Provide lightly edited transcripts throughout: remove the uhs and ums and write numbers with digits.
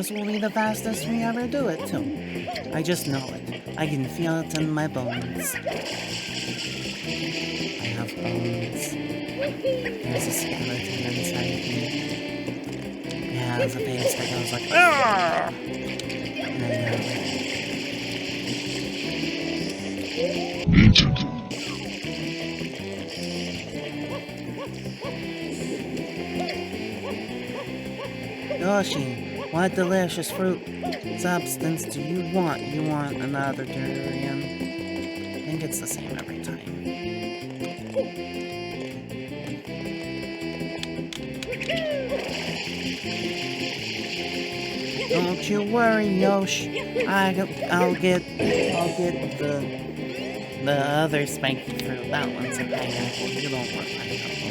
This will be the fastest we ever do it, too. I just know it. I can feel it in my bones. I have bones. There's a skeleton inside me. It has a face that goes like, "Argh!" And I have it. Yoshi, what delicious fruit substance do you want? You want another durian? I think it's the same every time. Don't you worry, Yoshi. I'll get the other spiky fruit. That one's a pineapple. You don't want pineapple.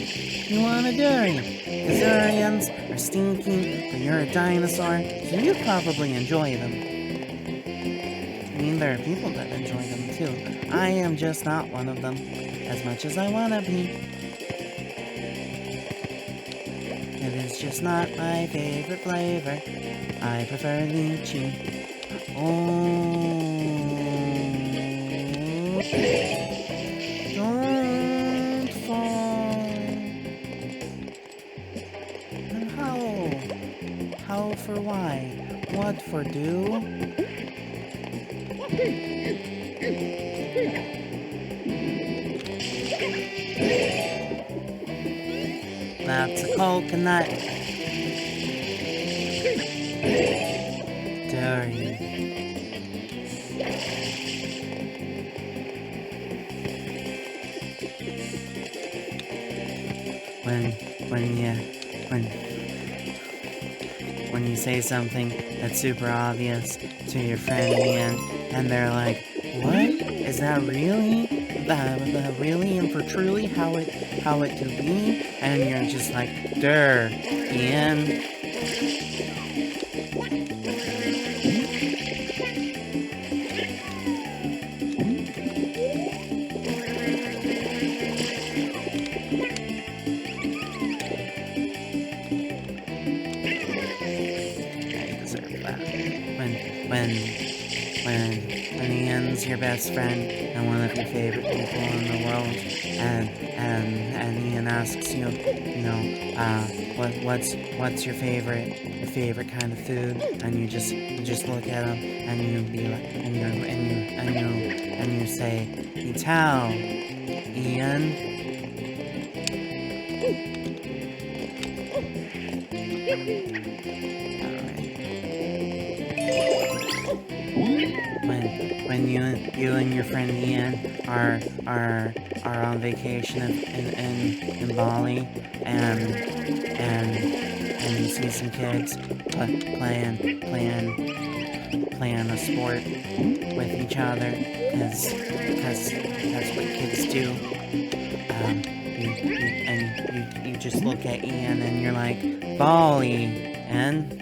You want a durian. The durians are stinky, but you're a dinosaur, so you probably enjoy them. I mean, there are people that enjoy them too. I am just not one of them, as much as I want to be. It is just not my favorite flavor. I prefer lychee. Oh, don't fall. And how? How for why? What for do? That's a coconut. Durian. When you say something that's super obvious to your friend Ian, and they're like, "What? Is that really? Really and for truly how it to be?" And you're just like, "Durr, Ian." When Ian's your best friend and one of your favorite people in the world, and Ian asks you, what's your favorite kind of food, and you just look at him and you be like, and you say, "Itao, Ian." When you and your friend Ian are on vacation in Bali, and you see some kids playing a sport with each other, because that's what kids do. You just look at Ian and you're like, "Bali," and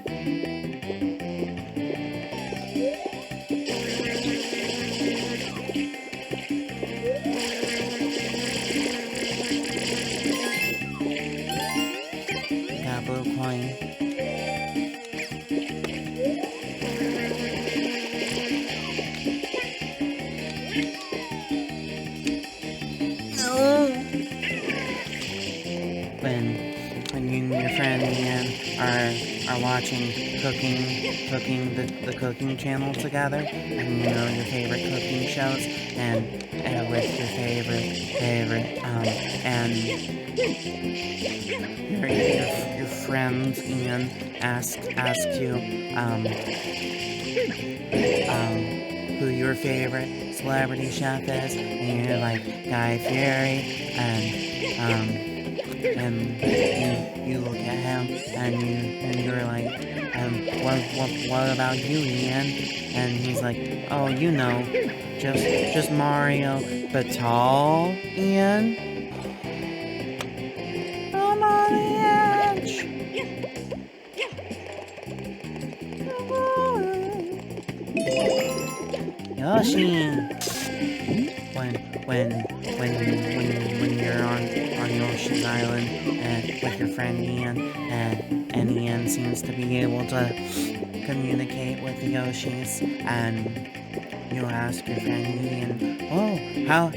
blue coin. No. When you and your friend Ian are watching the cooking channel together, and you know your favorite cooking shows, and with your favorite and your friend Ian asks you who your favorite celebrity chef is, and you're like, Guy Fieri, and you look at him and you're like, what about you, Ian? And he's like, "Oh, just Mario, but tall, Ian." I'm on the edge. Yoshi. When you're on Yoshi's Island and with your friend Ian, and Ian seems to be able to communicate with the Yoshis, and you ask your friend Ian, oh, how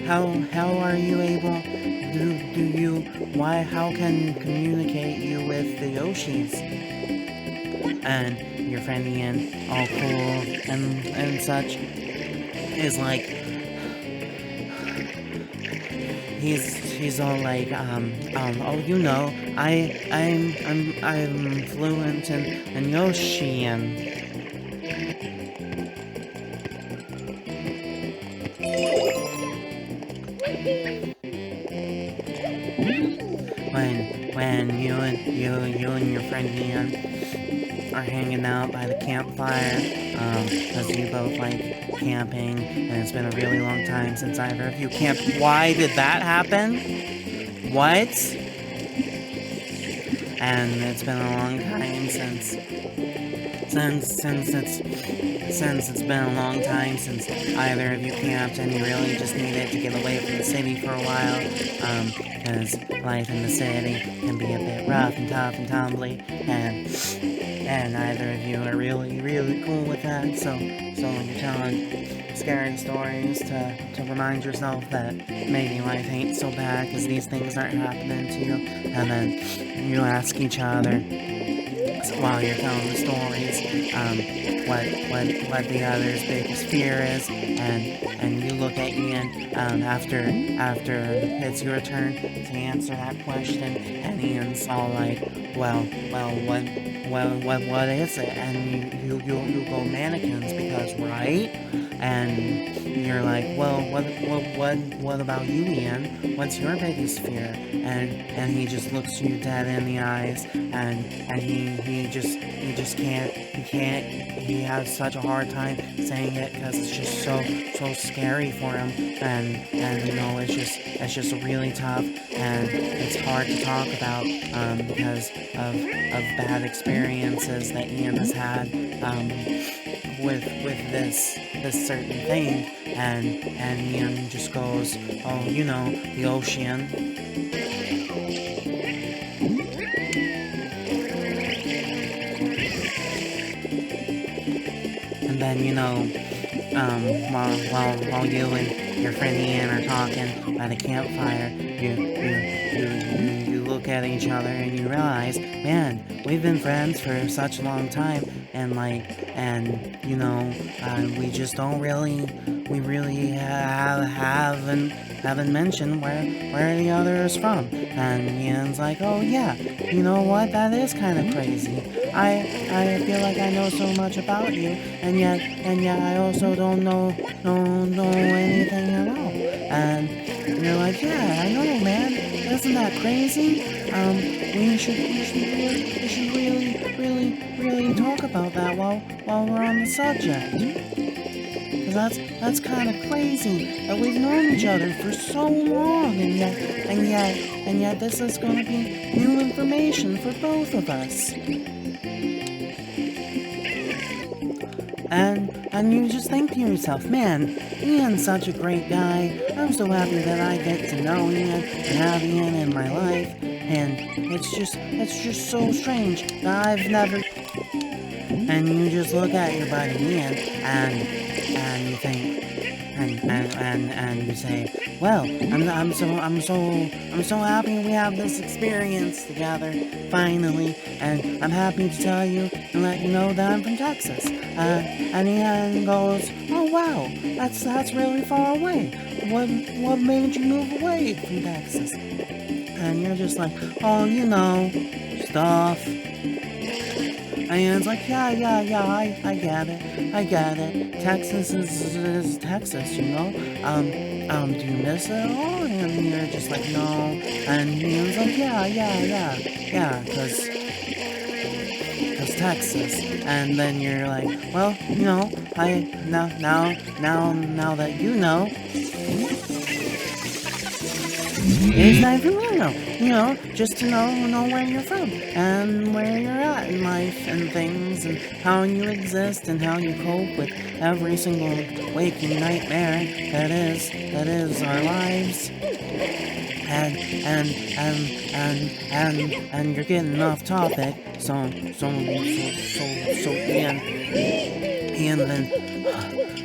are you able, how can you communicate you with the Yoshis? And your friend Ian, all cool and such, is like, he's all like, oh, you know, I'm fluent in Yoshian. When you and your friend Ian are hanging out by the campfire, because you both like camping, and it's been a really long time since either of you camped. Why did that happen? What? And it's been a long time since it's been a long time since either of you camped, and you really just needed to get away from the city for a while, because life in the city can be a bit rough and tough and tumbly, and neither of you are really cool with that, so you're telling scary stories to remind yourself that maybe life ain't so bad, because these things aren't happening to you, and then you ask each other, while you're telling the stories, what the other's biggest fear is, and you look at Ian after it's your turn to answer that question, and Ian's all like, well, what is it? And you go mannequins, because right? And you're like, well, what about you, Ian? What's your biggest fear? And he just looks you dead in the eyes, and he just can't, he has such a hard time saying it, because it's just so scary for him, and you know, it's just really tough, and it's hard to talk about, because of bad experiences that Ian has had, with this certain thing, and Ian just goes, oh, you know, the ocean. And then, you know, while you and your friend Ian are talking by the campfire, you look at each other and you realize, man, we've been friends for such a long time, and you know, we just don't really haven't mentioned where the other is from. And Ian's like, oh yeah, you know what, that is kind of crazy. I feel like I know so much about you, and yet I also don't know anything at all. And you're like, yeah, I know, man. Isn't that crazy? We should really talk about that while we're on the subject. Because that's kind of crazy that we've known each other for so long, and yet this is going to be new information for both of us. And you just think to yourself, man, Ian's such a great guy. I'm so happy that I get to know Ian and have Ian in my life. And it's just so strange that I've never. And you just look at your buddy Ian and you think, and you say, well, I'm so happy we have this experience together finally, and I'm happy to tell you and let you know that I'm from Texas. And Ian goes, oh wow, that's really far away. What made you move away from Texas? And you're just like, oh, you know, stuff. And Ian's like, yeah, I get it. Texas is Texas, you know? Do you miss it at all? And you're just like, no. And Ian's like, yeah, cause Texas. And then you're like, well, you know, now that you know, it's time for me to know, you know, just to know where you're from, and where you're at in life, and things, and how you exist, and how you cope with every single waking nightmare that is our lives. and and you're getting off topic. So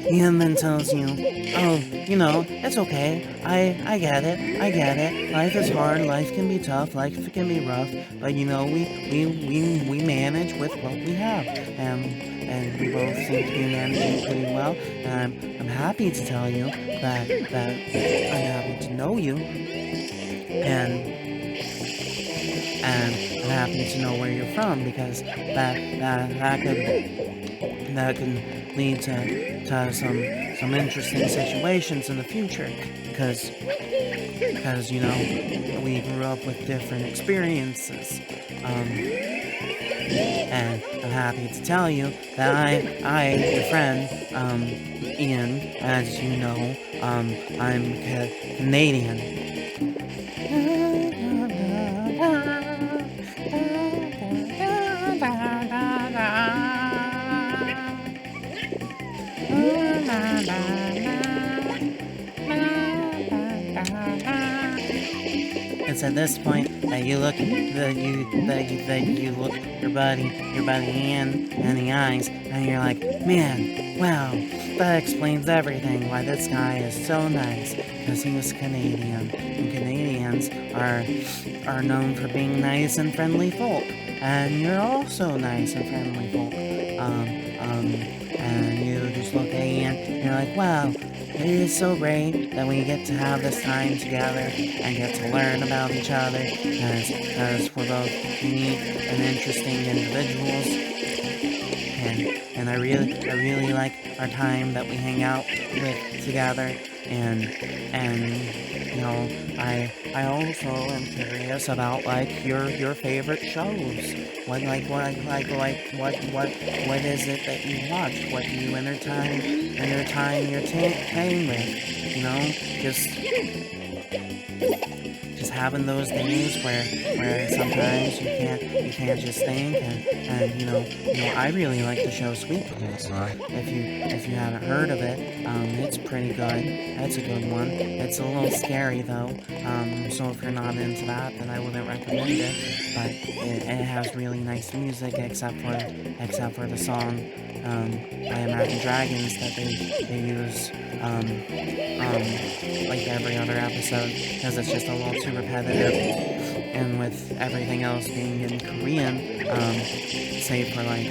Ian then tells you, oh, it's okay. I get it. I get it. Life is hard. Life can be tough. Life can be rough. But we manage with what we have, and we both seem to be managing pretty well. And I'm happy to tell you that I'm happy to know you, and I'm happy to know where you're from, because that can lead to some interesting situations in the future, because we grew up with different experiences, and I'm happy to tell you that I your friend, Ian, as you know, I'm Canadian. It's at this point that you look your buddy Ian in the eyes, and you're like, man, wow, that explains everything. Why this guy is so nice, because he was Canadian, and Canadians are known for being nice and friendly folk, and you're also nice and friendly folk. And you just look at Ian, and you're like, wow. It is so great that we get to have this time together and get to learn about each other, because we're both unique and interesting individuals, and I really like our time that we hang out with together, and I also am curious about your favorite shows. What is it that you watch? What do you entertain your time with? Just having those days where sometimes you can't just think, and I really like the show Sweet Potatoes. If you haven't heard of it, it's pretty good. It's a good one. It's a little scary though, so if you're not into that, then I wouldn't recommend it. But it has really nice music, except for the song by Imagine Dragons that they use like every other episode, because it's just a little too repetitive, and with everything else being in Korean, save for like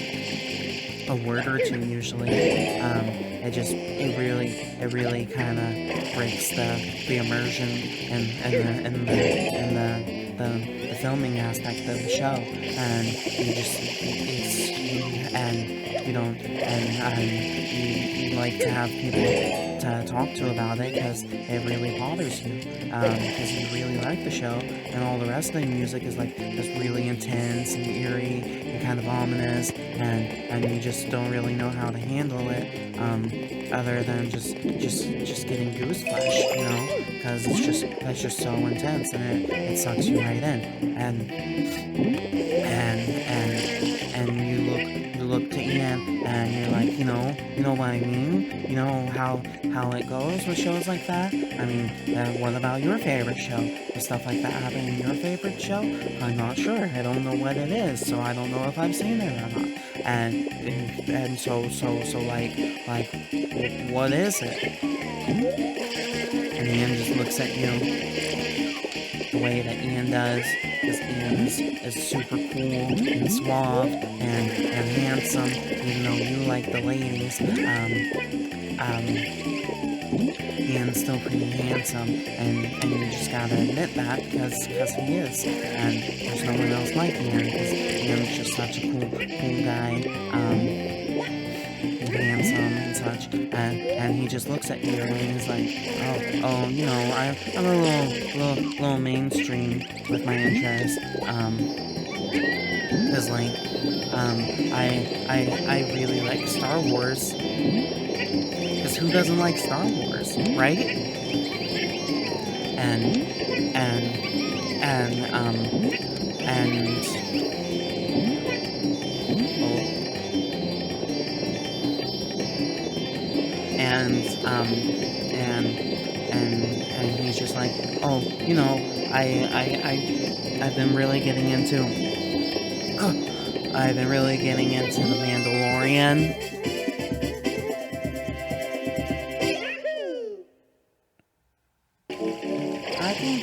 a word or two usually, it really kind of breaks the immersion and the filming aspect of the show, and you like to have people to talk to about it, because it really bothers you, because you really like the show, and all the rest of the music is like just really intense and eerie and kind of ominous, and you just don't really know how to handle it, other than just getting gooseflesh, because that's just so intense, and it sucks you right in, and you look to Ian, and you're like, you know what I mean? You know how it goes with shows like that? I mean, what about your favorite show? Does stuff like that happen in your favorite show? I'm not sure. I don't know what it is, so I don't know if I've seen it or not. And so like, what is it? And Ian just looks at you the way that Ian does, because Ian is super cool and suave and handsome, even though you like the ladies. Ian's still pretty handsome, and you just gotta admit that, because he is, and there's no one else like Ian, because Ian's just such a cool guy, and handsome and such, and he just looks at you and he's like, I'm a little mainstream with my interests, because I really like Star Wars. Because who doesn't like Star Wars, right? And he's just like, I've been really getting into. I've been really getting into the Mandalorian. I've been